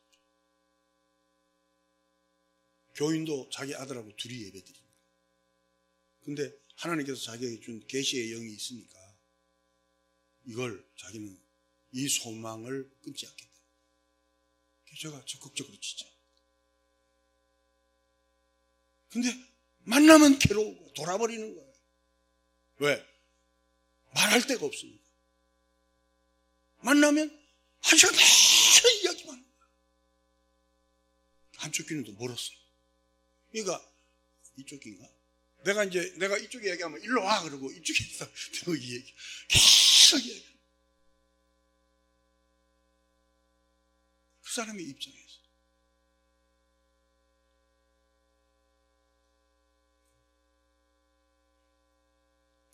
교인도 자기 아들하고 둘이 예배드립니다. 근데 하나님께서 자기에게 준 계시의 영이 있으니까 이걸 자기는 이 소망을 끊지 않겠다. 제가 적극적으로 지죠. 근데 만나면 괴로워 돌아버리는 거예요. 왜? 말할 데가 없으니까. 만나면 1시간 내내 이야기만 하는 거야. 한쪽 귀는 또 멀었어요. 그러니까 이쪽 귀인가? 내가 이쪽에 얘기하면 일로 와 그러고 이쪽에서 이 얘기 계속 얘기해. 그 사람의 입장에서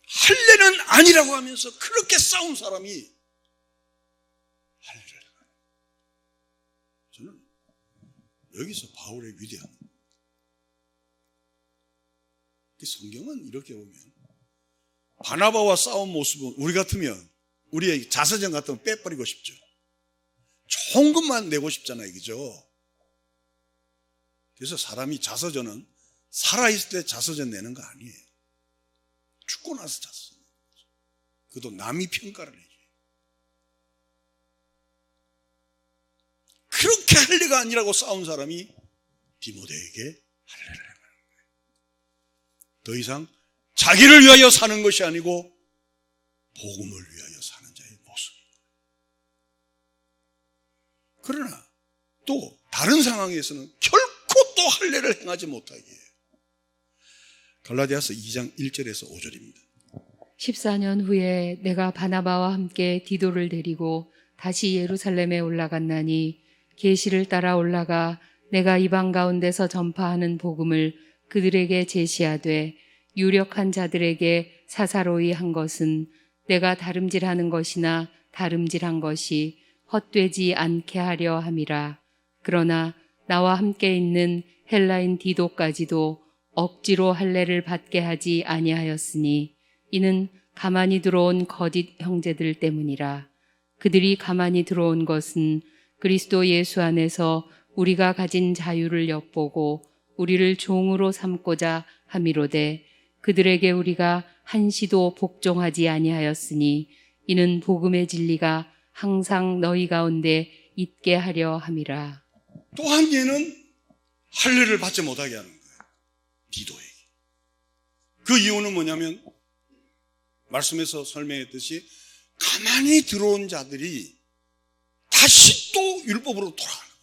할례는 아니라고 하면서 그렇게 싸운 사람이 할례를 해요. 저는 여기서 바울의 위대함. 성경은 이렇게 보면 바나바와 싸운 모습은 우리 같으면 우리의 자서전 같으면 빼버리고 싶죠. 좋은 것만 내고 싶잖아요. 그죠? 그래서 사람이 자서전은 살아있을 때 자서전 내는 거 아니에요. 죽고 나서 자서전 내는 거죠. 그것도 남이 평가를 해줘요. 그렇게 할례가 아니라고 싸운 사람이 디모데에게 할례를 해요. 더 이상 자기를 위하여 사는 것이 아니고 복음을 위하여 사는 자의 모습입니다. 그러나 또 다른 상황에서는 결코 또 할례를 행하지 못하게 해요. 갈라디아서 2장 1절에서 5절입니다. 14년 후에 내가 바나바와 함께 디도를 데리고 다시 예루살렘에 올라갔나니 계시를 따라 올라가 내가 이방 가운데서 전파하는 복음을 그들에게 제시하되 유력한 자들에게 사사로이 한 것은 내가 다름질하는 것이나 다름질한 것이 헛되지 않게 하려 함이라. 그러나 나와 함께 있는 헬라인 디도까지도 억지로 할례를 받게 하지 아니하였으니 이는 가만히 들어온 거짓 형제들 때문이라. 그들이 가만히 들어온 것은 그리스도 예수 안에서 우리가 가진 자유를 엿보고 우리를 종으로 삼고자 함이로되 그들에게 우리가 한시도 복종하지 아니하였으니 이는 복음의 진리가 항상 너희 가운데 있게 하려 함이라. 또 한 개는 할례를 받지 못하게 하는 거예요. 디도에게. 그 이유는 뭐냐면 말씀에서 설명했듯이 가만히 들어온 자들이 다시 또 율법으로 돌아가는 거예요.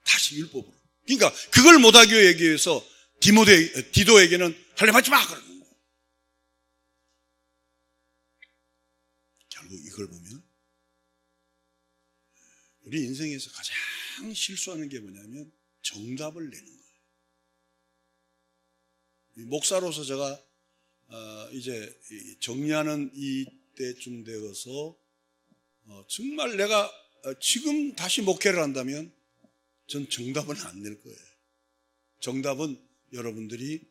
다시 율법으로. 그러니까 그걸 못하기 위해서 디도에게는 할례 받지 마! 그러는 거예요. 결국 이걸 보면 우리 인생에서 가장 실수하는 게 뭐냐면 정답을 내는 거예요. 목사로서 제가 이제 정리하는 이때쯤 되어서 정말 내가 지금 다시 목회를 한다면 전 정답은 안 낼 거예요. 정답은 여러분들이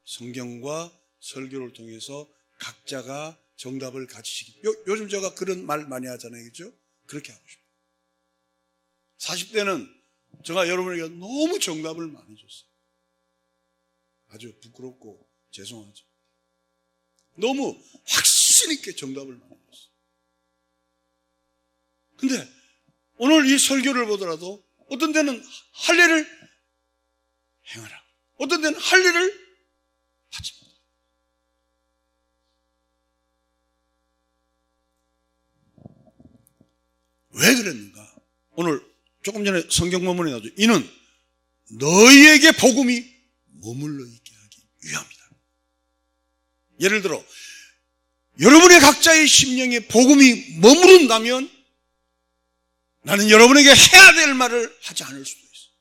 성경과 설교를 통해서 각자가 정답을 가지시기. 요즘 제가 그런 말 많이 하잖아요. 그렇죠? 그렇게 하고 싶어요. 40대는 제가 여러분에게 너무 정답을 많이 줬어요. 아주 부끄럽고 죄송하죠. 너무 확신 있게 정답을 많이 줬어요. 근데 오늘 이 설교를 보더라도 어떤 데는 할례를 행하라. 어떤 데는 할례를 하지 마라. 왜 그랬는가? 오늘 조금 전에 성경 본문에 나오죠. 이는 너희에게 복음이 머물러 있게 하기 위함이다. 예를 들어 여러분의 각자의 심령에 복음이 머무른다면 나는 여러분에게 해야 될 말을 하지 않을 수도 있어요.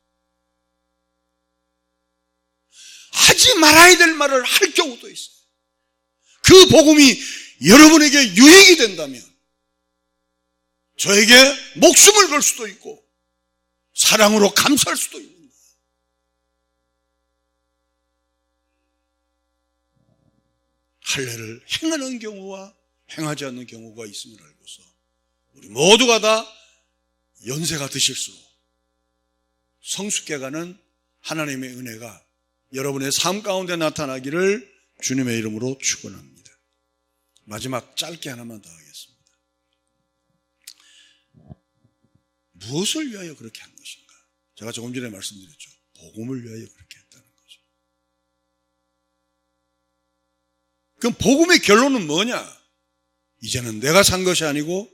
하지 말아야 될 말을 할 경우도 있어요. 그 복음이 여러분에게 유익이 된다면 저에게 목숨을 걸 수도 있고 사랑으로 감사할 수도 있는 거예요. 할례를 행하는 경우와 행하지 않는 경우가 있음을 알고서 우리 모두가 다 연세가 드실수록 성숙해가는 하나님의 은혜가 여러분의 삶 가운데 나타나기를 주님의 이름으로 축원합니다. 마지막 짧게 하나만 더 하겠습니다. 무엇을 위하여 그렇게 한 것인가? 제가 조금 전에 말씀드렸죠. 복음을 위하여 그렇게 했다는 거죠. 그럼 복음의 결론은 뭐냐? 이제는 내가 산 것이 아니고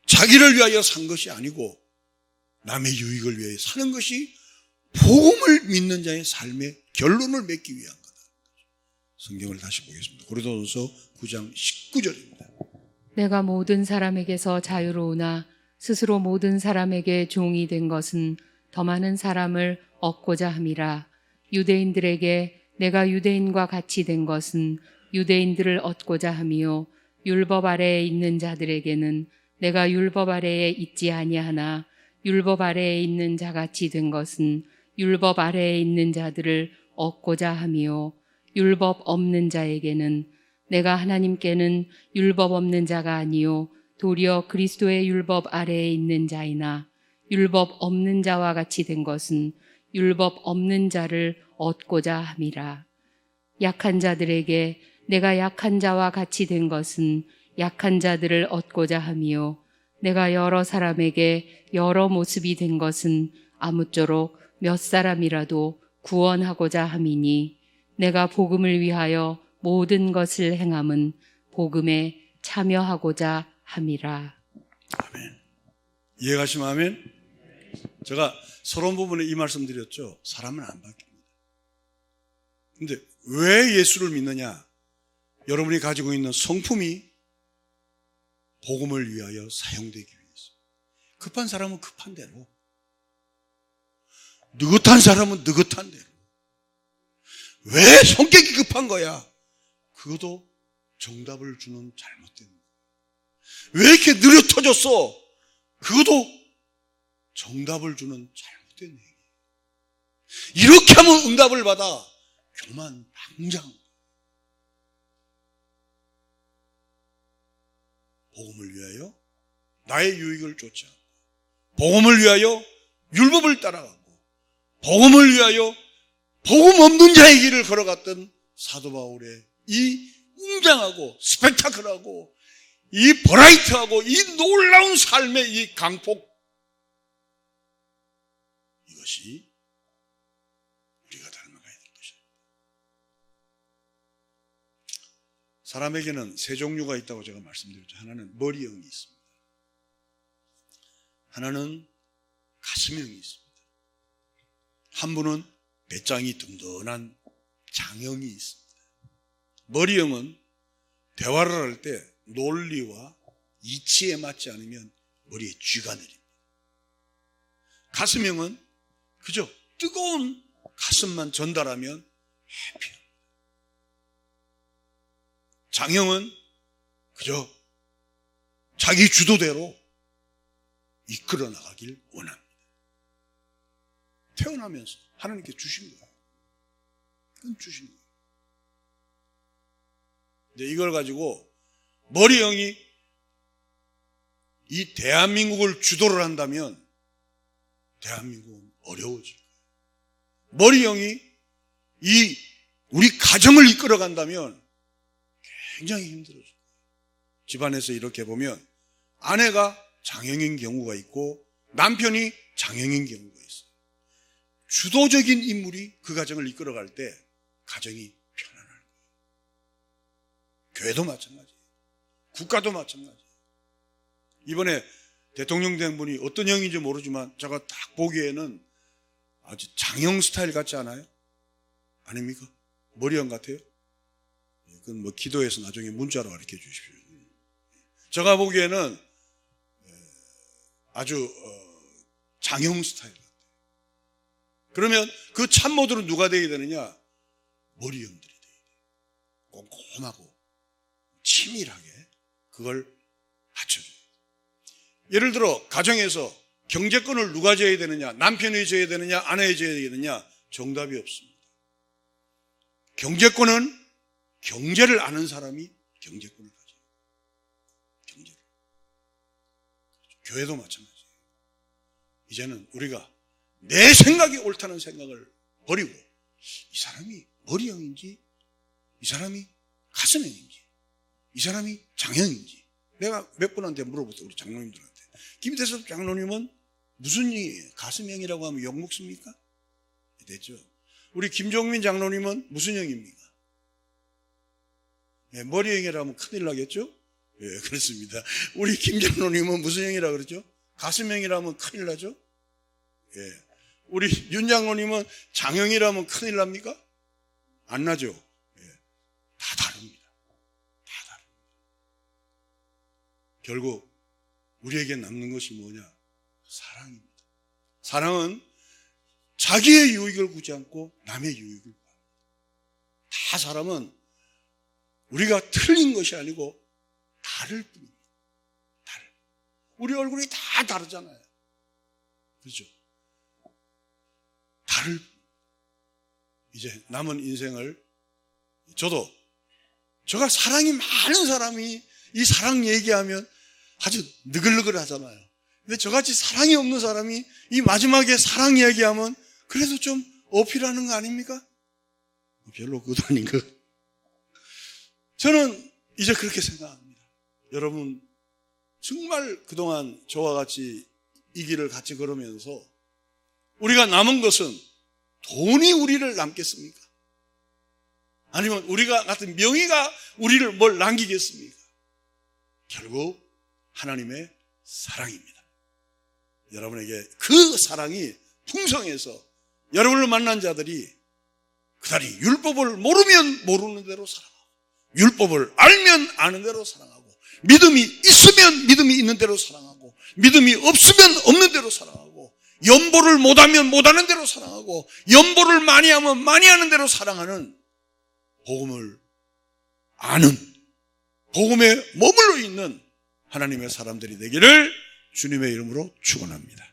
자기를 위하여 산 것이 아니고 남의 유익을 위하여 사는 것이 복음을 믿는 자의 삶의 결론을 맺기 위한 거다. 성경을 다시 보겠습니다. 고린도전서 9장 19절입니다. 내가 모든 사람에게서 자유로우나 스스로 모든 사람에게 종이 된 것은 더 많은 사람을 얻고자 함이라. 유대인들에게 내가 유대인과 같이 된 것은 유대인들을 얻고자 함이요 율법 아래에 있는 자들에게는 내가 율법 아래에 있지 아니하나 율법 아래에 있는 자같이 된 것은 율법 아래에 있는 자들을 얻고자 함이요 율법 없는 자에게는 내가 하나님께는 율법 없는 자가 아니요 도리어 그리스도의 율법 아래에 있는 자이나 율법 없는 자와 같이 된 것은 율법 없는 자를 얻고자 함이라. 약한 자들에게 내가 약한 자와 같이 된 것은 약한 자들을 얻고자 함이요 내가 여러 사람에게 여러 모습이 된 것은 아무쪼록 몇 사람이라도 구원하고자 함이니 내가 복음을 위하여 모든 것을 행함은 복음에 참여하고자 함이라. 아멘. 이해가시면 아멘? 제가 서론 부분에 이 말씀 드렸죠. 사람은 안 바뀝니다. 근데 왜 예수를 믿느냐? 여러분이 가지고 있는 성품이 복음을 위하여 사용되기 위해서. 급한 사람은 급한 대로, 느긋한 사람은 느긋한 대로. 왜 성격이 급한 거야? 그것도 정답을 주는 잘못된 거예요. 왜 이렇게 느려 터졌어? 그것도 정답을 주는 잘못된 얘기예요. 이렇게 하면 응답을 받아. 교만 방장. 복음을 위하여 나의 유익을 쫓지 않고, 복음을 위하여 율법을 따라가고, 복음을 위하여 복음 없는 자의 길을 걸어갔던 사도 바울의 이 웅장하고 스펙타클하고 이 버라이트하고 이 놀라운 삶의 이 강폭, 이것이 우리가 닮아가야 될 것입니다. 사람에게는 세 종류가 있다고 제가 말씀드렸죠. 하나는 머리형이 있습니다. 하나는 가슴형이 있습니다. 한 분은 배짱이 든든한 장형이 있습니다. 머리형은 대화를 할 때 논리와 이치에 맞지 않으면 머리에 쥐가 내립니다. 가슴형은 그저 뜨거운 가슴만 전달하면 해피합니다. 장형은 그저 자기 주도대로 이끌어 나가길 원합니다. 태어나면서 하나님께 주신 거예요. 그건 주신 거예요. 이제 이걸 가지고 머리형이 이 대한민국을 주도를 한다면 대한민국은 어려워질 거예요. 머리형이 이 우리 가정을 이끌어 간다면 굉장히 힘들어질 거예요. 집안에서 이렇게 보면 아내가 장형인 경우가 있고 남편이 장형인 경우가 있어요. 주도적인 인물이 그 가정을 이끌어 갈 때 가정이 편안할 거예요. 교회도 마찬가지예요. 국가도 마찬가지예요. 이번에 대통령 된 분이 어떤 형인지 모르지만 제가 딱 보기에는 아주 장형 스타일 같지 않아요? 아닙니까? 머리형 같아요? 그건 뭐 기도해서 나중에 문자로 가르쳐 주십시오. 제가 보기에는 아주 장형 스타일 같아요. 그러면 그 참모들은 누가 되어야 되느냐? 머리형들이 되어야 돼요. 꼼꼼하고 치밀하게 그걸 받쳐줘야 돼요. 예를 들어 가정에서 경제권을 누가 져야 되느냐? 남편이 져야 되느냐? 아내가 져야 되느냐? 정답이 없습니다. 경제권은 경제를 아는 사람이 경제권을 가져요. 경제를. 교회도 마찬가지예요. 이제는 우리가 내 생각이 옳다는 생각을 버리고 이 사람이 머리형인지 이 사람이 가슴형인지 이 사람이 장형인지 내가 몇 분한테 물어봤어요. 우리 장로님들한테. 김대섭 장로님은 무슨 형이에요? 가슴형이라고 하면 욕먹습니까? 됐죠. 우리 김종민 장로님은 무슨 형입니까? 네, 머리형이라면 큰일 나겠죠? 예, 네, 그렇습니다. 우리 김 장로님은 무슨 형이라고 그러죠? 가슴형이라면 큰일 나죠? 예. 네. 우리 윤 장로님은 장형이라면 큰일 납니까? 안 나죠? 예. 네. 다 다릅니다. 다 다릅니다. 결국 우리에게 남는 것이 뭐냐? 사랑입니다. 사랑은 자기의 유익을 구지 않고 남의 유익을 구합니다. 다 사람은 우리가 틀린 것이 아니고 다를 뿐입니다. 다를. 우리 얼굴이 다 다르잖아요. 그렇죠? 다를 뿐. 이제 남은 인생을 제가 사랑이 많은 사람이 이 사랑 얘기하면 아주 느글느글 하잖아요. 근데 저같이 사랑이 없는 사람이 이 마지막에 사랑 얘기하면 그래도 좀 어필하는 거 아닙니까? 별로 그것도 아닌 것. 저는 이제 그렇게 생각합니다. 여러분 정말 그동안 저와 같이 이 길을 같이 걸으면서 우리가 남은 것은 돈이 우리를 남겠습니까? 아니면 우리가 같은 명예가 우리를 뭘 남기겠습니까? 결국 하나님의 사랑입니다. 여러분에게 그 사랑이 풍성해서 여러분을 만난 자들이 그다리 율법을 모르면 모르는 대로 살아가고 율법을 알면 아는 대로 사랑하고 믿음이 있으면 믿음이 있는 대로 사랑하고 믿음이 없으면 없는 대로 사랑하고 연보를 못하면 못하는 대로 사랑하고 연보를 많이 하면 많이 하는 대로 사랑하는 복음을 아는 복음에 머물러 있는 하나님의 사람들이 되기를 주님의 이름으로 축원합니다.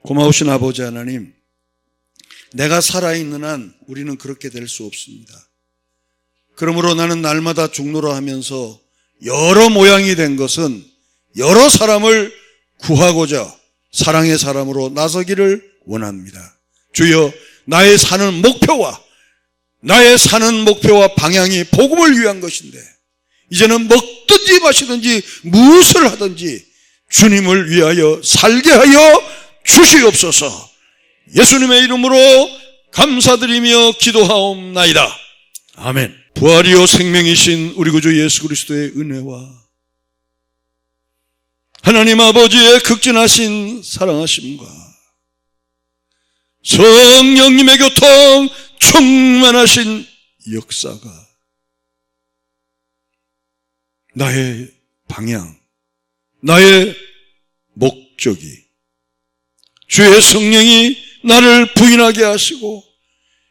고마우신 아버지 하나님, 내가 살아있는 한 우리는 그렇게 될 수 없습니다. 그러므로 나는 날마다 죽노라 하면서 여러 모양이 된 것은 여러 사람을 구하고자 사랑의 사람으로 나서기를 원합니다. 주여, 나의 사는 목표와 방향이 복음을 위한 것인데 이제는 먹든지 마시든지 무엇을 하든지 주님을 위하여 살게 하여 주시옵소서. 예수님의 이름으로 감사드리며 기도하옵나이다. 아멘. 부활이요 생명이신 우리 구주 예수 그리스도의 은혜와 하나님 아버지의 극진하신 사랑하심과 성령님의 교통 충만하신 역사가 나의 방향, 나의 목적이 주의 성령이 나를 부인하게 하시고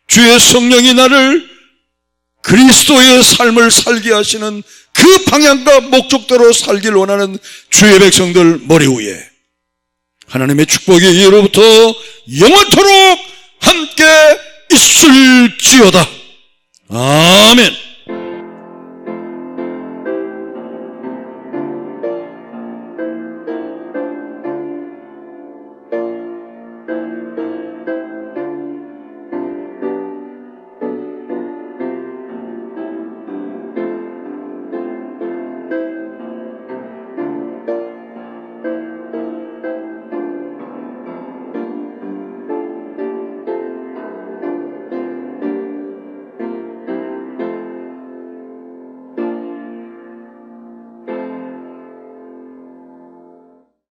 주의 성령이 나를 그리스도의 삶을 살게 하시는 그 방향과 목적대로 살길 원하는 주의 백성들 머리 위에 하나님의 축복이 예로부터 영원토록 함께 있을지어다. 아멘.